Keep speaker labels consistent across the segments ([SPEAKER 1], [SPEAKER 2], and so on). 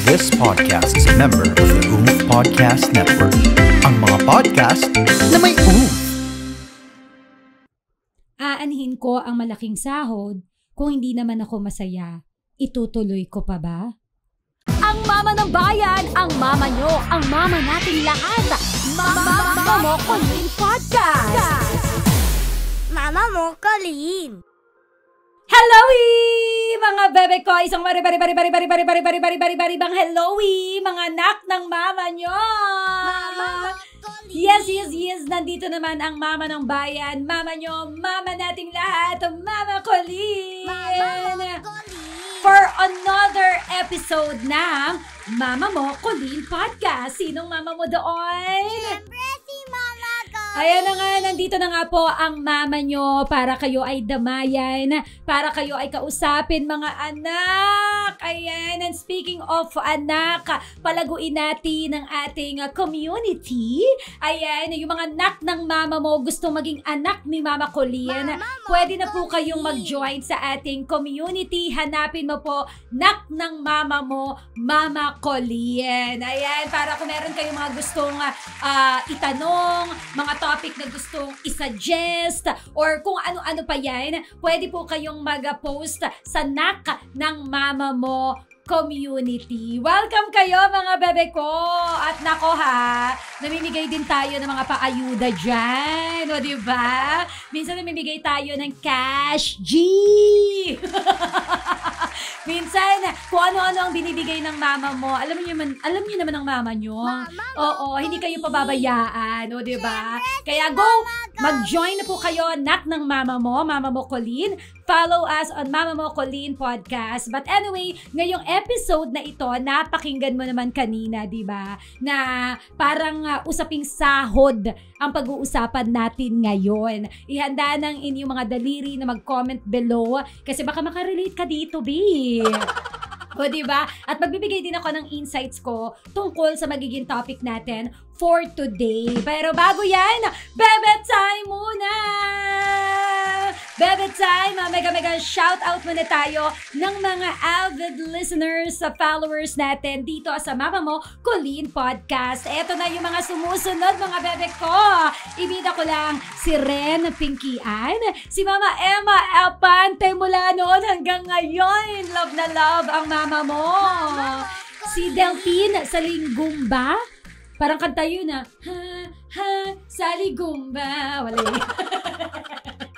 [SPEAKER 1] This podcast is a member of the OOF Podcast Network. Ang mga podcast na may OOF.
[SPEAKER 2] Aanhin ko ang malaking sahod kung hindi naman ako masaya. Itutuloy ko pa ba? Ang mama ng bayan, ang mama nyo, ang mama nating lahat. Mama Mo Colleen Podcast.
[SPEAKER 3] Mama Mo Colleen.
[SPEAKER 2] Hello mga bebe ko, isang bari bang hello mga anak ng mama nyo.
[SPEAKER 3] Mama Colleen.
[SPEAKER 2] Yes, nandito naman ang mama ng bayan, mama nyo, mama nating lahat, Mama Colleen.
[SPEAKER 3] Mama Colleen.
[SPEAKER 2] For another episode ng Mama Mo Colleen Podcast. Sinong mama mo doon?
[SPEAKER 3] Siyempre si Mama Colleen.
[SPEAKER 2] Ayan na nga, nandito na nga po ang mama nyo para kayo ay damayan, para kayo ay kausapin mga anak. Ayan, and speaking of anak, palaguin natin ang ating community. Ayan, yung mga anak ng mama mo gusto maging anak ni Mama Colleen, pwede na po kayong mag-join sa ating community. Hanapin mo po, nak ng mama mo, Mama Colleen. Ayan, para kung meron kayong mga gustong itanong, mga topic na gustong isuggest, or kung ano-ano pa yan, pwede po kayong mag-post sa nak ng mama mo community. Welcome kayo mga bebe ko. At nako ha, namimigay din tayo ng mga paayuda dyan. O diba? Minsan namimigay tayo ng cash G. Minsan, kung ano-ano ang binibigay ng mama mo, alam niyo naman ang mama nyo. Oo, hindi kayo pababayaan. O diba? Kaya go, mag-join na po kayo, nak ng mama mo Colleen. Follow us on Mama Mo Colleen Podcast. But anyway, ngayong episode na ito, napakinggan mo naman kanina, di ba? Na parang usaping sahod ang pag-uusapan natin ngayon. Ihanda ng inyong mga daliri na mag-comment below kasi baka makarelate ka dito, B. O, diba? At magbibigay din ako ng insights ko tungkol sa magiging topic natin for today. Pero bago yan, bebe time muna! Bebe time! Mega shout out muna tayo ng mga avid listeners sa followers natin dito sa Mama Mo Colleen Podcast. Eto na yung mga sumusunod mga bebe ko. Ibida ko lang si Ren Pinkian, si Mama Emma Alpante mula noon hanggang ngayon. Love na love ang mama mo. Si Delphine Saligumba. Parang kanta yun na, Saligumba. Wala yun.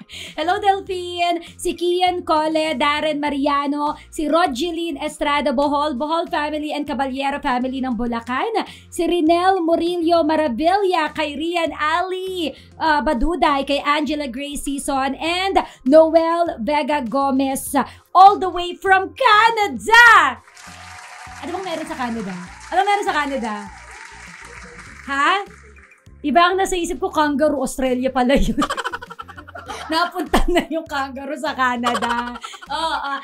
[SPEAKER 2] Hello Delphine, si Kian Cole, Darren Mariano, si Rogeline Estrada Bohol family and Caballero family ng Bulacan, si Rinel Murillo Maravilla, kay Rian Ali Baduday, kay Angela Grace Season, and Noel Vega Gomez, all the way from Canada! Ano bang meron sa Canada? Ano meron sa Canada? Ha? Iba ang nasa isip ko, kangaroo, Australia pala yun. Napunta na yung kangaroo sa Canada.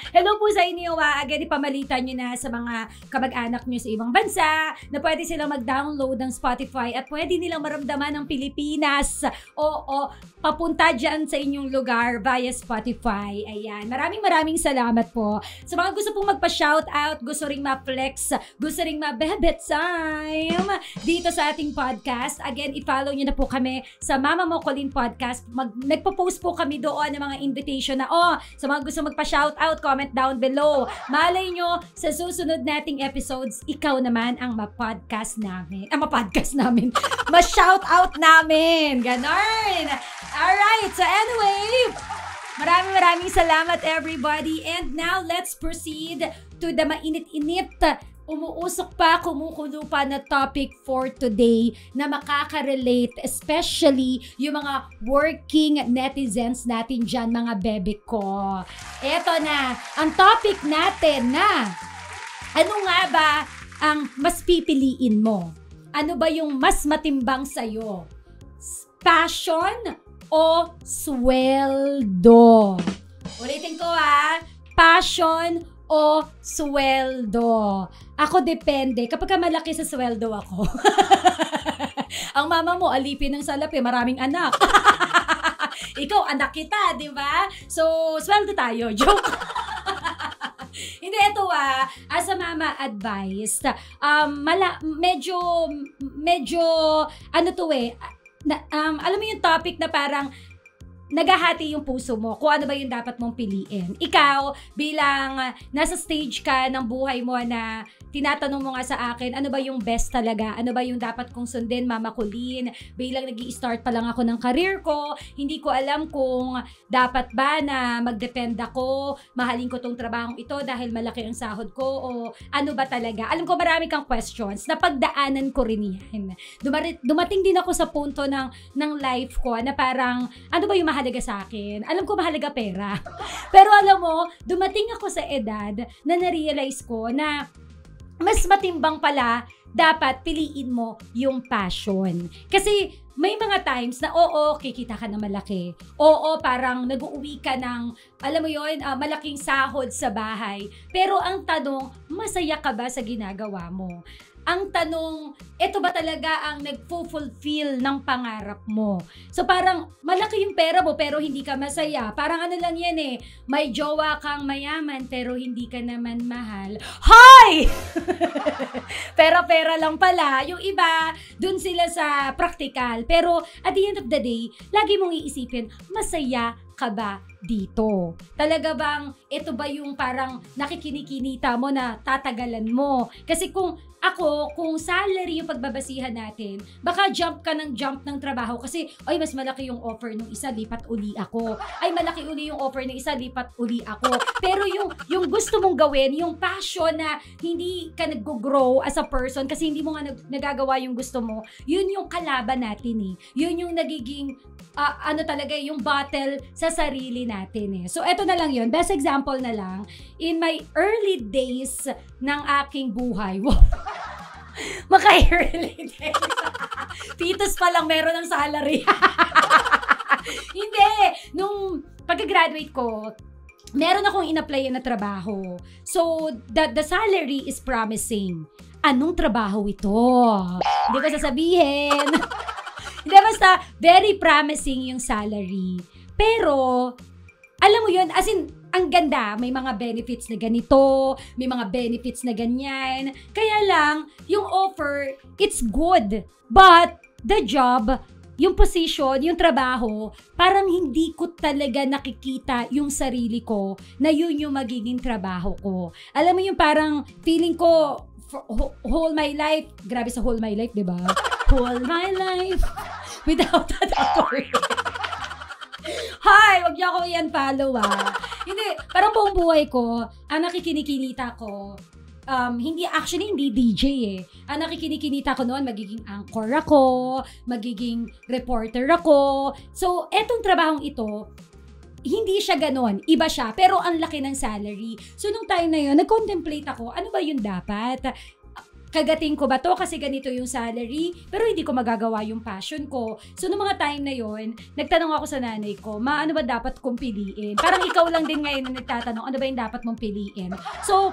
[SPEAKER 2] Hello po sa inyo. Again, ipamalitan nyo na sa mga kamag-anak nyo sa ibang bansa na pwede silang mag-download ng Spotify at pwede nilang maramdaman ng Pilipinas. Papunta dyan sa inyong lugar via Spotify. Ayan. Maraming salamat po. Sa mga gusto pong magpa-shoutout, gusto ring ma-flex, gusto ring ma-bebet time dito sa ating podcast. Again, i-follow nyo na po kami sa Mama Mo Colleen Podcast. Nagpo-post po kami doon ng mga invitation na sa mga gusto magpa-shoutout, comment down below. Malay nyo, sa susunod nating episodes, ikaw naman ang ma-podcast namin. Ma-shoutout namin. Ganon. Alright, so anyway, maraming salamat everybody. And now, let's proceed to the mainit-init, umuusok pa, kumukulo pa na topic for today na makaka-relate, especially yung mga working netizens natin dyan, mga bebe ko. Eto na, ang topic natin na, ano nga ba ang mas pipiliin mo? Ano ba yung mas matimbang sa'yo? Passion o sweldo? Ulitin ko passion o sweldo? Ako depende. Kapag malaki sa sweldo ako. Ang mama mo, alipin ng salapi, maraming anak. Ikaw, anak kita, di ba? So, sweldo tayo. Joke. Hindi, Hindi, ito as a mama advised, medyo, ano to alam mo yung topic na parang, naghahati yung puso mo kung ano ba yung dapat mong piliin. Ikaw, bilang nasa stage ka ng buhay mo na tinatanong mo nga sa akin, ano ba yung best talaga? Ano ba yung dapat kong sundin, Mama Colleen? Bilang nag-i-start pa lang ako ng career ko, hindi ko alam kung dapat ba na mag-depend ako, mahalin ko tong trabahong ito dahil malaki ang sahod ko, o ano ba talaga? Alam ko marami kang questions, napagdaanan ko rin yan. Dumating din ako sa punto ng life ko na parang, ano ba yung mahalaga sa akin? Alam ko mahalaga pera. Pero alam mo, dumating ako sa edad na na-realize ko na mas matimbang pala dapat piliin mo yung passion. Kasi may mga times na oo, kikita ka na malaki. Oo, parang nag-uuwi ka ng, alam mo yun, malaking sahod sa bahay. Pero ang tanong, masaya ka ba sa ginagawa mo? Ang tanong, ito ba talaga ang nagfulfill ng pangarap mo? So parang malaki yung pera mo pero hindi ka masaya. Parang ano lang yan may jowa kang mayaman pero hindi ka naman mahal. Hoy! Pera lang pala. Yung iba, dun sila sa practical. Pero at the end of the day, lagi mong iisipin, masaya ka ba dito? Talaga bang ito ba yung parang nakikinikinita mo na tatagalan mo? Kasi kung salary yung pagbabasihan natin, baka jump ng trabaho kasi, ay, mas malaki yung offer ng isa, lipat uli ako. Ay, malaki uli yung offer ng isa, lipat uli ako. Pero yung gusto mong gawin, yung passion na hindi ka nag-grow as a person kasi hindi mo nga nagagawa yung gusto mo, yun yung kalaban natin Yun yung nagiging, talaga yung battle sa sarili natin So, eto na lang yun. Best example na lang, in my early days ng aking buhay, maka-early days. Fetus pa lang meron ng salary. Hindi. Nung pagka-graduate ko, meron akong in-applyan na trabaho. So, the salary is promising. Anong trabaho ito? Hindi ko sasabihin. Hindi, basta very promising yung salary. Pero, alam mo yun, as in, ang ganda, may mga benefits na ganito, may mga benefits na ganyan. Kaya lang, yung offer, it's good. But, the job, yung position, yung trabaho, parang hindi ko talaga nakikita yung sarili ko na yun yung magiging trabaho ko. Alam mo yung parang feeling ko, whole my life, grabe sa whole my life, diba? Whole my life, without a career. Hi! Wag niyo ako yan follow Hindi, parang buong buhay ko, ang nakikinikinita ko, hindi DJ Ang nakikinikinita ko noon, magiging anchor ako, magiging reporter ako. So, etong trabahong ito, hindi siya ganon. Iba siya, pero ang laki ng salary. So, nung time na yun, nag-contemplate ako, ano ba yung dapat? Kagating ko ba to kasi ganito yung salary, pero hindi ko magagawa yung passion ko. So, noong mga time na yon, nagtanong ako sa nanay ko, ano ba dapat kong piliin? Parang ikaw lang din ngayon na nagtatanong, ano ba yung dapat mong piliin? So,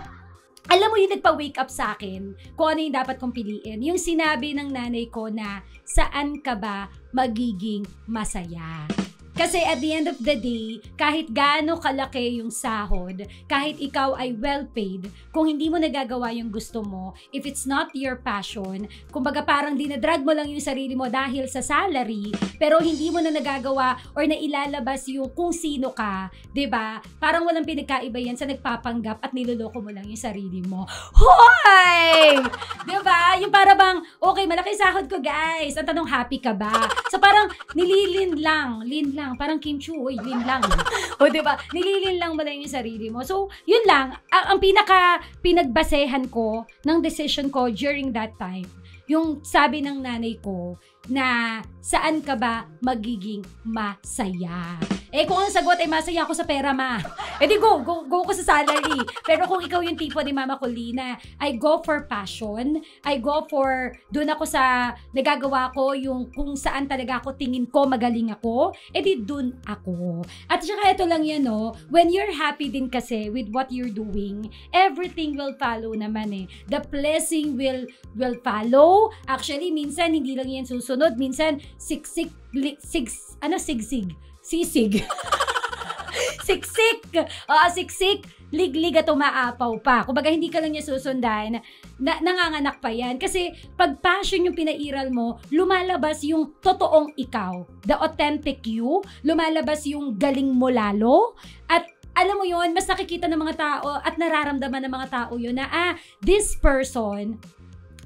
[SPEAKER 2] alam mo yung nagpa-wake up sa akin kung ano yung dapat kong piliin. Yung sinabi ng nanay ko na, saan ka ba magiging masaya? Kasi at the end of the day, kahit gaano kalaki yung sahod, kahit ikaw ay well-paid, kung hindi mo nagagawa yung gusto mo, if it's not your passion, kumbaga parang dinadrag mo lang yung sarili mo dahil sa salary, pero hindi mo na nagagawa or nailalabas yung kung sino ka, 'di ba? Parang walang pinagkaiba yan sa nagpapanggap at niloloko mo lang yung sarili mo. Hoy! 'Di ba? Yung para bang, okay, malaki sahod ko, guys. Ang tanong, happy ka ba? So parang nililin lang, parang Kim Chu, lin lang. O, diba? Nililin lang mo lang yung sarili mo. So, yun lang. Ang pinagbasehan ko ng decision ko during that time, yung sabi ng nanay ko na saan ka ba magiging masaya? Kung ang sagot ay masaya ako sa pera, ma. Di go ko sa salary. Pero kung ikaw yung tipo ni Mama Colleen, I go for passion. I go for, doon ako sa nagagawa ko, yung kung saan talaga ako tingin ko magaling ako, di doon ako. At saka ito lang yan, when you're happy din kasi with what you're doing, everything will follow naman The blessing will follow. Actually, minsan hindi lang yan susunod. Minsan, sisig. Siksik! Oo, siksik. Liglig at umaapaw pa. Kumbaga, hindi ka lang niya susundan, nanganganak pa yan. Kasi, pag passion yung pinairal mo, lumalabas yung totoong ikaw. The authentic you. Lumalabas yung galing mo lalo. At, alam mo yun, mas nakikita ng mga tao at nararamdaman ng mga tao yun na, this person,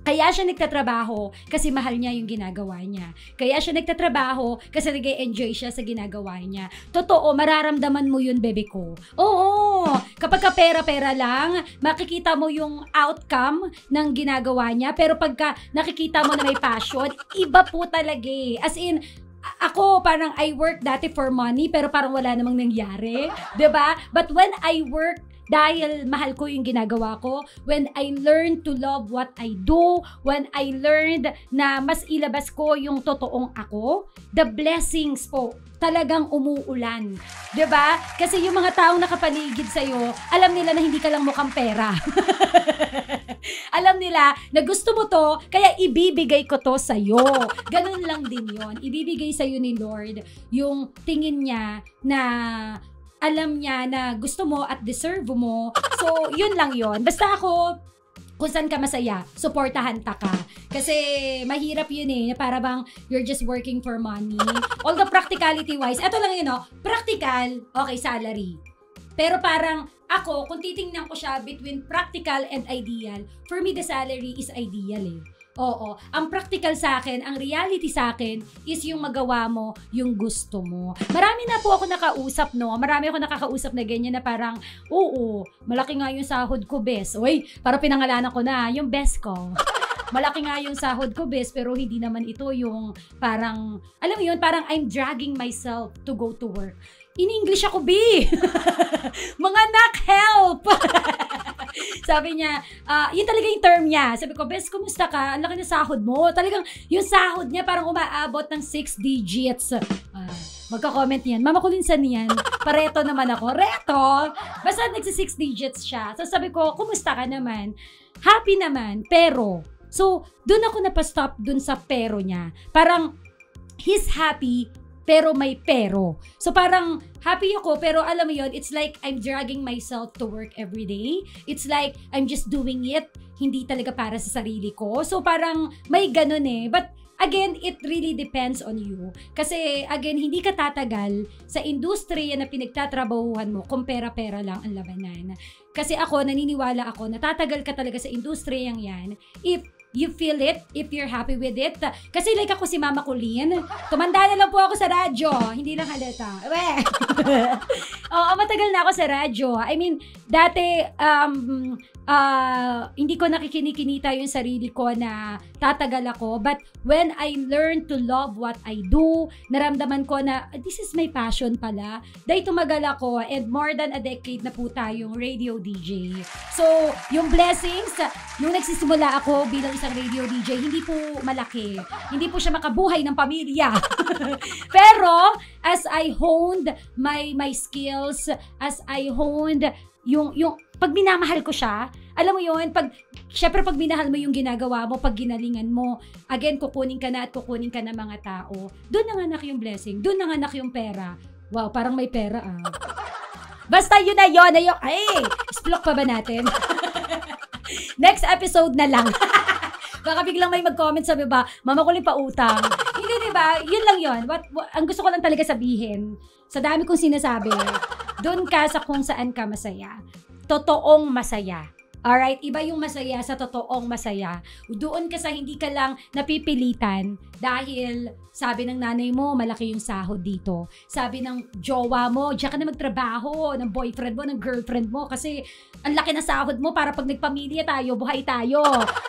[SPEAKER 2] kaya siya nagtatrabaho kasi mahal niya yung ginagawa niya. Kaya siya nagtatrabaho kasi nag-e-enjoy siya sa ginagawa niya. Totoo, mararamdaman mo yun, bebe ko. Oo, kapag ka pera-pera lang, makikita mo yung outcome ng ginagawa niya. Pero pagka nakikita mo na may passion, iba po talaga eh. As in, ako parang I work dati for money pero parang wala namang nangyari. 'Di ba? But when I work dahil mahal ko yung ginagawa ko, when I learned to love what I do, when I learned na mas ilabas ko yung totoong ako, the blessings po talagang umuulan. 'Di ba? Kasi yung mga taong nakapaligid sa'yo, alam nila na hindi ka lang mukhang pera. Alam nila na gusto mo to, kaya ibibigay ko to sa'yo. Ganun lang din yon. Ibibigay sa'yo ni Lord yung tingin niya na alam niya na gusto mo at deserve mo. So, yun lang yon. Basta ako, kung saan ka masaya, supportahan ta ka. Kasi mahirap yun eh, para bang you're just working for money. Although practicality-wise, eto lang yun practical, okay, salary. Pero parang ako, kung titingnan ko siya between practical and ideal, for me the salary is ideal eh. Oo. Ang practical sa akin, ang reality sa akin is yung magawa mo yung gusto mo. Marami na po ako nakausap, no? Marami ako nakakausap na ganyan na parang, oo, malaki nga yung sahod ko, bes. Uy, para pinangalanan ko na, yung best ko. Malaki nga yung sahod ko, bes, pero hindi naman ito yung parang, alam mo yun, parang I'm dragging myself to go to work. In English ako, B. Mga anak, help! Sabi niya, yun talaga yung term niya. Sabi ko, bes, kumusta ka? Ang laki na sahod mo. Talagang yung sahod niya parang umaabot ng 6 digits. Magka-comment niyan. Mama ko linsan niyan. Pareto naman ako. Reto! Basta nagsi 6 digits siya. So sabi ko, kumusta ka naman? Happy naman, pero. So, doon ako napastop doon sa pero niya. Parang, he's happy, pero may pero. So parang happy ako, pero alam mo yun, it's like I'm dragging myself to work every day. It's like I'm just doing it, hindi talaga para sa sarili ko. So parang may ganun eh. But again, it really depends on you. Kasi again, hindi ka tatagal sa industriya na pinagtatrabahuhan mo kung pera-pera lang ang labanan. Kasi ako, naniniwala ako na tatagal ka talaga sa industriyang yan if you feel it, if you're happy with it. Kasi like ako si Mama Colleen, tumanda na lang po ako sa radyo, hindi lang halata. Oo, matagal na ako sa radyo. I mean, dati, hindi ko nakikinikinita yung sarili ko na tatagal ako. But when I learned to love what I do, naramdaman ko na this is my passion pala. Dahil tumagal ako and more than a decade na po tayong radio DJ. So, yung blessings, yung nagsisimula ako bilang isang radio DJ, hindi po malaki. Hindi po siya makabuhay ng pamilya. Pero, as I honed my skills, as I honed yung pag minamahal ko siya, alam mo yun, syempre pag minahal mo yung ginagawa mo, pag ginalingan mo, again, kukunin ka na at kukunin ka na mga tao, doon nanganak yung blessing, doon nanganak yung pera. Wow, parang may pera Basta yun na yun, ay, splok pa ba natin? Next episode na lang. Baka biglang may mag-comment sabi ba, Mama Colleen pa utang. Hindi, diba? Yun lang yun. Ang gusto ko lang talaga sabihin, sa dami kong sinasabi, doon ka sa kung saan ka masaya. Totoong masaya. Alright? Iba yung masaya sa totoong masaya. Doon ka sa hindi ka lang napipilitan dahil sabi ng nanay mo, malaki yung sahod dito. Sabi ng jowa mo, diyan ka na magtrabaho, ng boyfriend mo, ng girlfriend mo, kasi ang laki na sahod mo para pag nagpamilya tayo, buhay tayo.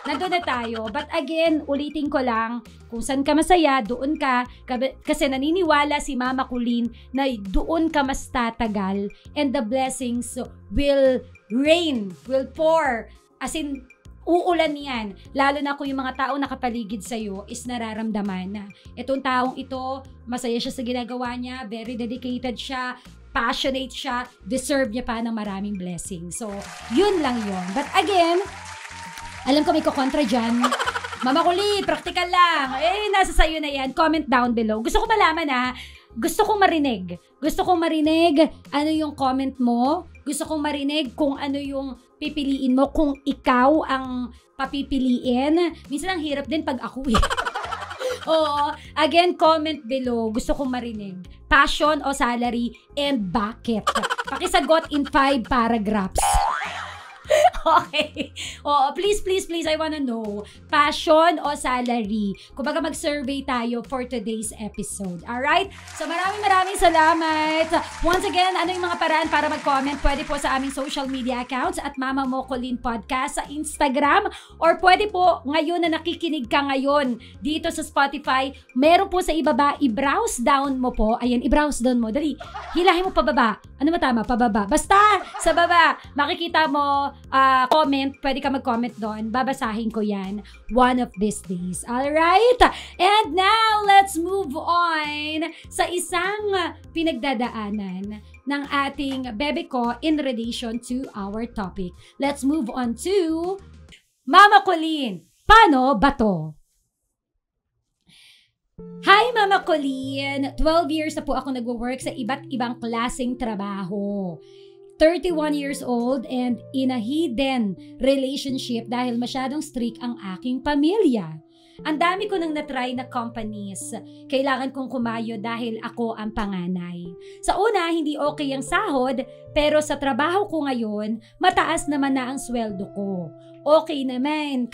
[SPEAKER 2] Nandun na tayo. But again, ulitin ko lang, kung saan ka masaya, doon ka, kasi naniniwala si Mama Colleen na doon ka mas tatagal and the blessings will rain, will pour, as in, uulan yan. Lalo na kung yung mga taong nakapaligid sa'yo is nararamdaman na itong taong ito, masaya siya sa ginagawa niya, very dedicated siya, passionate siya, deserve niya pa ng maraming blessings. So, yun lang yun. But again, alam ko may kukontra dyan. Mama Colleen, practical lang. Nasa sa'yo na yan. Comment down below. Gusto ko malaman gusto kong marinig. Gusto kong marinig ano yung comment mo. Gusto kong marinig kung ano yung pipiliin mo, kung ikaw ang papipiliin. Minsan ang hirap din pag ako eh. Oo. Again, comment below. Gusto kong marinig. Passion o salary and bakit? Pakisagot in 5 paragraphs. Okay. Oo, please, I wanna know. Passion o salary? Kumbaga mag-survey tayo for today's episode. Alright? So maraming salamat. Once again, ano yung mga paraan para mag-comment? Pwede po sa aming social media accounts at Mama Mo Colleen Podcast sa Instagram, or pwede po ngayon na nakikinig ka ngayon dito sa Spotify, meron po sa ibaba, i-browse down mo po. Ayan, i-browse down mo. Dali, hilahin mo pababa. Ano ba tama? Pababa. Basta, sa baba, makikita mo comment, pwede ka mag-comment doon. Babasahin ko yan one of these days. Alright? And now, let's move on sa isang pinagdadaanan ng ating bebe ko in relation to our topic. Let's move on to Mama Colleen. Paano ba to? Hi Mama Colleen! 12 years na po ako nagwo-work sa iba't ibang klaseng trabaho. 31 years old and in a hidden relationship dahil masyadong strict ang aking pamilya. Ang dami ko nang natry na companies. Kailangan kong kumayo dahil ako ang panganay. Sa una, hindi okay ang sahod, pero sa trabaho ko ngayon, mataas naman na ang sweldo ko. Okay naman,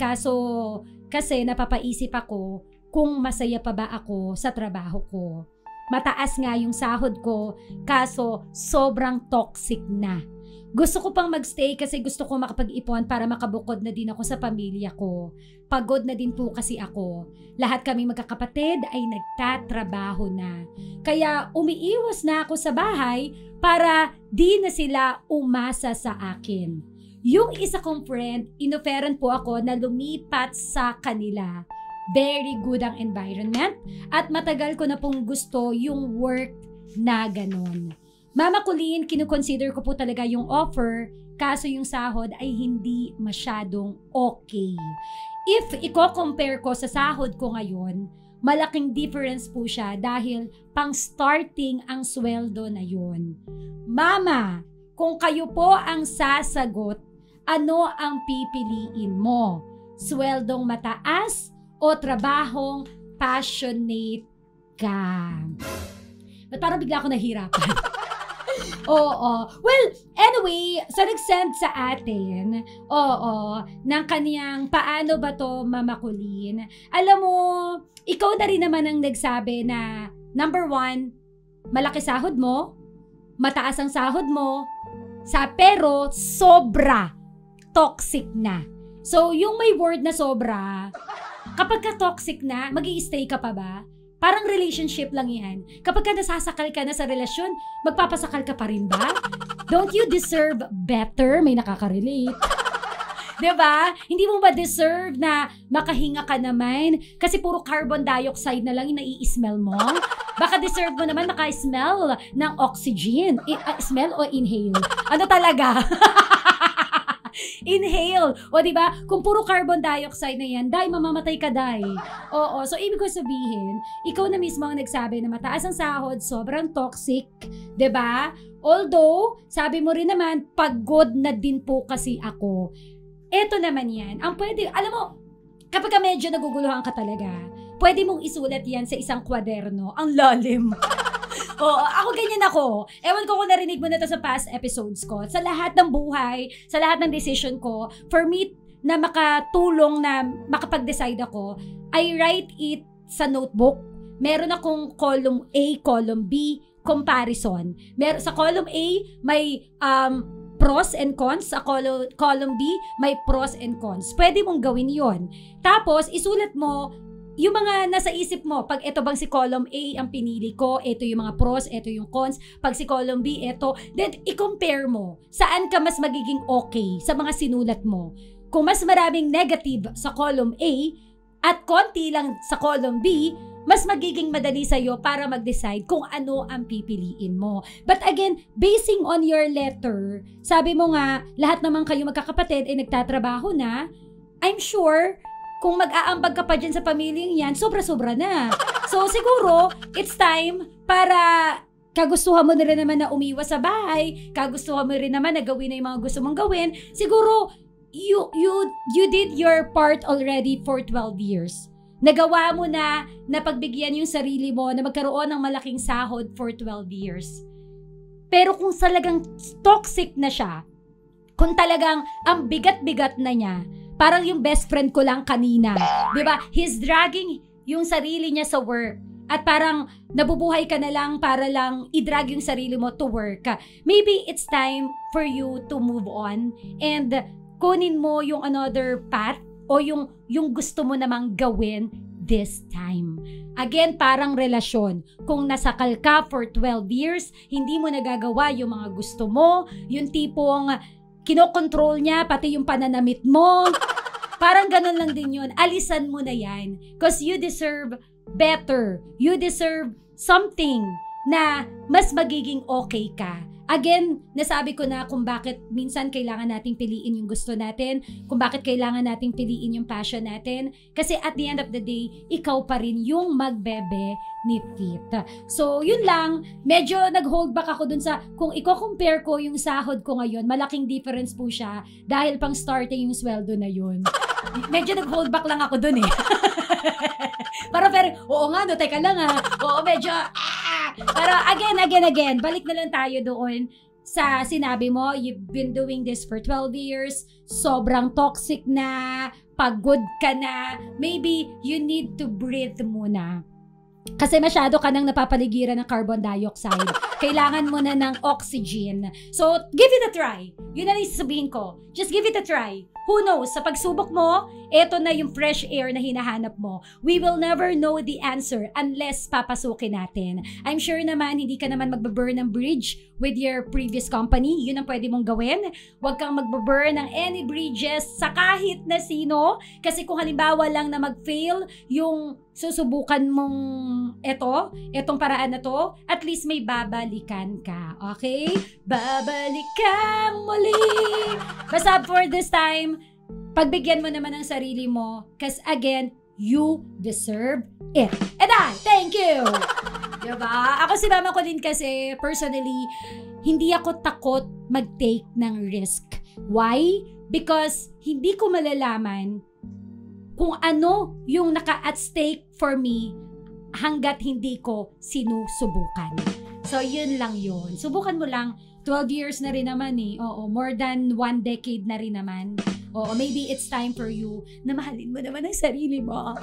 [SPEAKER 2] kasi napapaisip ako kung masaya pa ba ako sa trabaho ko. Mataas nga yung sahod ko, kaso sobrang toxic na. Gusto ko pang magstay kasi gusto ko makapag-ipon para makabukod na din ako sa pamilya ko. Pagod na din po kasi ako. Lahat kaming magkakapatid ay nagtatrabaho na. Kaya umiiwas na ako sa bahay para di na sila umasa sa akin. Yung isa kong friend, inoferan po ako na lumipat sa kanila. Very good ang environment at matagal ko na pong gusto yung work na ganon. Mama Colleen, kinukonsider ko po talaga yung offer, kaso yung sahod ay hindi masyadong okay. If i-compare ko sa sahod ko ngayon, malaking difference po siya dahil pang starting ang sweldo na yun. Mama, kung kayo po ang sasagot, ano ang pipiliin mo? Sweldong mataas o trabahong passionate ka? Ba't parang bigla ako nahirapan? Oo. Well, anyway, so nag-send sa atin, ng kaniyang paano ba to Mama Colleen. Alam mo, ikaw na rin naman ang nagsabi na, number 1, malaki sahod mo, mataas ang sahod mo, pero sobra toxic na. So, yung may word na sobra, kapag ka-toxic na, mag-i-stay ka pa ba? Parang relationship lang yan. Kapag ka nasasakal ka na sa relasyon, magpapasakal ka pa rin ba? Don't you deserve better? May nakaka-relate. Diba? Hindi mo ba deserve na makahinga ka naman? Kasi puro carbon dioxide na lang yung nai-smell mo? Baka deserve mo naman maka-smell ng oxygen. Smell o inhale? Ano talaga? Inhale. O diba? Kung puro carbon dioxide na yan, mamamatay ka, Oo. So, ibig ko sabihin, ikaw na mismo ang nagsabi na mataas ang sahod, sobrang toxic. Diba? Although, sabi mo rin naman, pagod na din po kasi ako. Eto naman yan. Ang pwede, alam mo, kapag ka medyo naguguluhan ka talaga, pwede mong isulat yan sa isang kwaderno. Ang lalim. Oo, ako ganyan ako. Ewan ko kung narinig mo na to sa past episodes ko. Sa lahat ng buhay, sa lahat ng decision ko, for me na makatulong na makapag-decide ako, I write it sa notebook. Meron akong column A, column B, comparison. Sa column A, may pros and cons. Sa column B, may pros and cons. Pwede mong gawin yon. Tapos, isulat mo yung mga nasa isip mo. Pag ito bang si column A ang pinili ko, ito yung mga pros, ito yung cons. Pag si column B, ito. Then, i-compare mo. Saan ka mas magiging okay sa mga sinulat mo? Kung mas maraming negative sa column A at konti lang sa column B, mas magiging madali sa'yo para mag-decide kung ano ang pipiliin mo. But again, basing on your letter, sabi mo nga, lahat naman kayo magkakapatid ay nagtatrabaho na, I'm sure, kung mag-aambag ka pa dyan sa pamilyang yan, sobra-sobra na. So, siguro, it's time para kagustuhan mo na rin naman na umiwas sa bahay, kagustuhan mo rin naman na gawin na yung mga gusto mong gawin. Siguro, you did your part already for 12 years. Nagawa mo na pagbigyan yung sarili mo na magkaroon ng malaking sahod for 12 years. Pero kung talagang toxic na siya, kung talagang ang bigat-bigat na niya, parang yung best friend ko lang kanina, di ba? He's dragging yung sarili niya sa work. At parang nabubuhay ka na lang para lang i-drag yung sarili mo to work. Maybe it's time for you to move on and kunin mo yung another path o yung gusto mo namang gawin this time. Again, parang relasyon. Kung nasakal ka for 12 years, hindi mo nagagawa yung mga gusto mo, yung tipong kinokontrol niya, pati yung pananamit mo. Parang ganun lang din yun. Alisan mo na yan. Because you deserve better. You deserve something na mas magiging okay ka. Again, nasabi ko na kung bakit minsan kailangan nating piliin yung gusto natin, kung bakit kailangan nating piliin yung passion natin. Kasi at the end of the day, ikaw pa rin yung magbebe ni Fit. So, yun lang. Medyo nag-hold back ako dun sa, kung i-compare ko yung sahod ko ngayon, malaking difference po siya dahil pang starting yung sweldo na yun. Medyo nag-hold back lang ako dun eh. Pero, oo nga, no, teka lang ha. Oo, medyo, Pero again, balik na lang tayo doon sa sinabi mo, you've been doing this for 12 years, sobrang toxic na, pagod ka na, maybe you need to breathe muna. Kasi masyado ka nang napapaligiran ng carbon dioxide. Kailangan mo na ng oxygen. So, give it a try. Yun na sabihin ko. Just give it a try. Who knows, sa pagsubok mo, eto na yung fresh air na hinahanap mo. We will never know the answer unless papasukin natin. I'm sure naman, hindi ka naman magbaburn ng bridge with your previous company. Yun ang pwede mong gawin. Huwag kang magbaburn ng any bridges sa kahit na sino. Kasi kung halimbawa lang na mag-fail yung susubukan mong etong paraan na to, at least may babalikan ka. Okay? Babalikan muli. Basta for this time, pagbigyan mo naman ang sarili mo kasi again, you deserve it. And thank you! Diba? Ako si Mama Colleen kasi personally, hindi ako takot mag-take ng risk. Why? Because hindi ko malalaman kung ano yung naka-at stake for me hanggat hindi ko sinusubukan. So, yun lang yun. Subukan mo lang. 12 years na rin naman eh. Oo, more than 1 decade na rin naman. Oo, maybe it's time for you na mahalin mo naman ang sarili mo.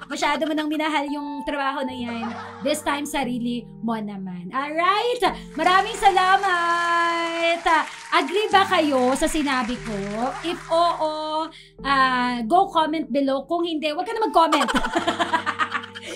[SPEAKER 2] Masyado mo nang minahal yung trabaho na yan. This time, sarili mo naman. Alright? Maraming salamat! Agree ba kayo sa sinabi ko? If oo, go comment below. Kung hindi, wag ka na mag-comment.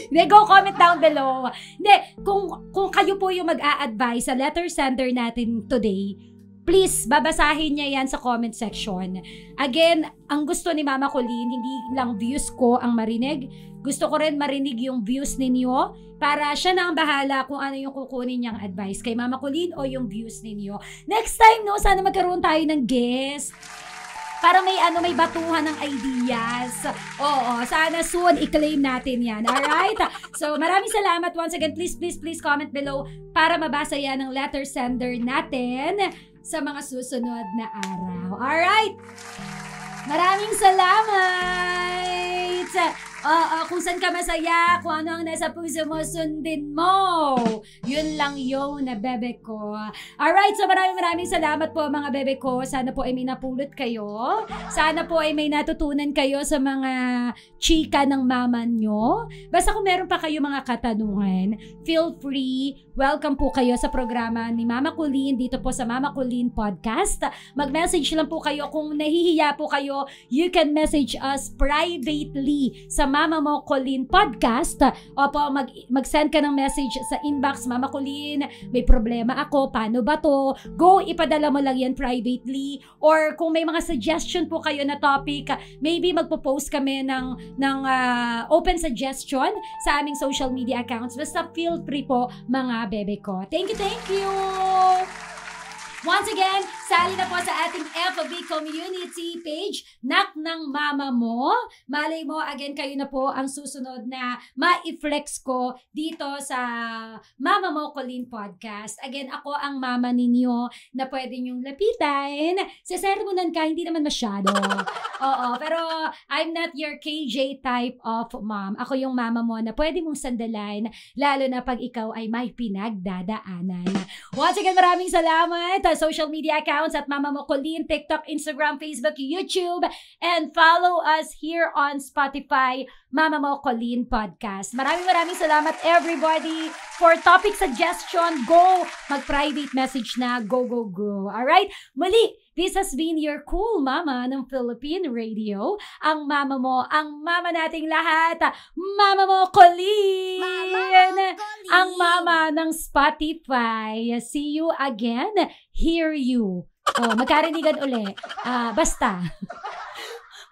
[SPEAKER 2] Hindi, go comment down below. Hindi, kung kayo po yung mag-a-advise sa letter sender natin today, please, babasahin niya yan sa comment section. Again, ang gusto ni Mama Colleen, hindi lang views ko ang marinig. Gusto ko rin marinig yung views ninyo para siya na ang bahala kung ano yung kukunin niyang advice kay Mama Colleen o yung views ninyo. Next time, no, sana magkaroon tayo ng guest. Para may batuhan ng ideas. Oo, sana soon i-claim natin yan. Alright? So, maraming salamat. Once again, please comment below para mabasa yan ng letter sender natin sa mga susunod na araw. Alright? Maraming salamat! Kung saan ka masaya, kung ano ang nasa puso mo, sundin mo. Yun lang yung na bebe ko. Alright, so maraming salamat po mga bebe ko. Sana po ay may napulot kayo. Sana po ay may natutunan kayo sa mga chika ng mama nyo. Basta kung meron pa kayo mga katanungan, feel free. Welcome po kayo sa programa ni Mama Colleen dito po sa Mama Colleen Podcast. Mag-message lang po kayo. Kung nahihiya po kayo, you can message us privately sa Mama Mo Colleen Podcast. Opo, mag-send ka ng message sa inbox, Mama Colleen, may problema ako, paano ba to? Go, ipadala mo lang yan privately. Or kung may mga suggestion po kayo na topic, maybe magpo-post kami ng open suggestion sa aming social media accounts. Basta feel free po mga bebe ko. Thank you! Once again, sali na po sa ating FB community page, Nak ng Mama Mo. Malay mo, again, kayo na po ang susunod na ma-flex ko dito sa Mama Mo Colleen Podcast. Again, ako ang mama ninyo na pwede nyong lapitan. Sesermonan ka, hindi naman masyado. Oo, pero I'm not your KJ type of mom. Ako yung mama mo na pwede mong sandalan, lalo na pag ikaw ay may pinagdadaanan. Once again, maraming salamat sa social media accounts at Mama Mo Colleen, TikTok, Instagram, Facebook, YouTube, and follow us here on Spotify, Mama Mo Colleen Podcast. Maraming salamat everybody for topic suggestion. Go! Mag-private message na. Go, go, go. Alright? Muli, this has been your cool mama ng Philippine Radio. Ang mama mo, ang mama nating lahat. Mama Mo Colleen!
[SPEAKER 3] Mama Mo Colleen!
[SPEAKER 2] Ang mama ng Spotify. See you again. Hear you. Oh, magkarinigan uli. Basta.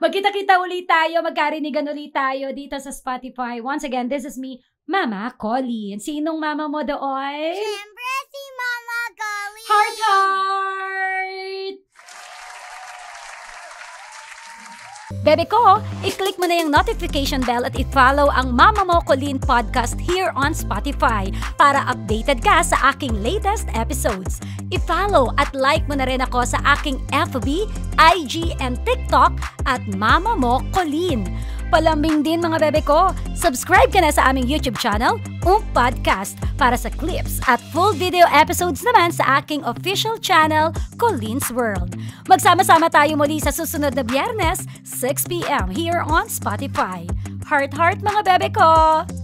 [SPEAKER 2] Magkita-kita ulit tayo, magkarinigan ulit tayo dito sa Spotify. Once again, this is me, Mama Colleen. Sinong mama mo doon?
[SPEAKER 3] Siyempre si Mama Colleen.
[SPEAKER 2] Heart, heart! Bebe ko, i-click mo na yung notification bell at i-follow ang Mama Mo Colleen Podcast here on Spotify para updated ka sa aking latest episodes. I-follow at like mo na rin ako sa aking FB, IG, and TikTok at Mama Mo Colleen. Palambing din mga bebe ko, subscribe ka na sa aming YouTube channel, Podcast, para sa clips at full video episodes naman sa aking official channel, Colleen's World. Magsama-sama tayo muli sa susunod na Biyernes, 6 p.m. here on Spotify. Heart, heart mga bebe ko!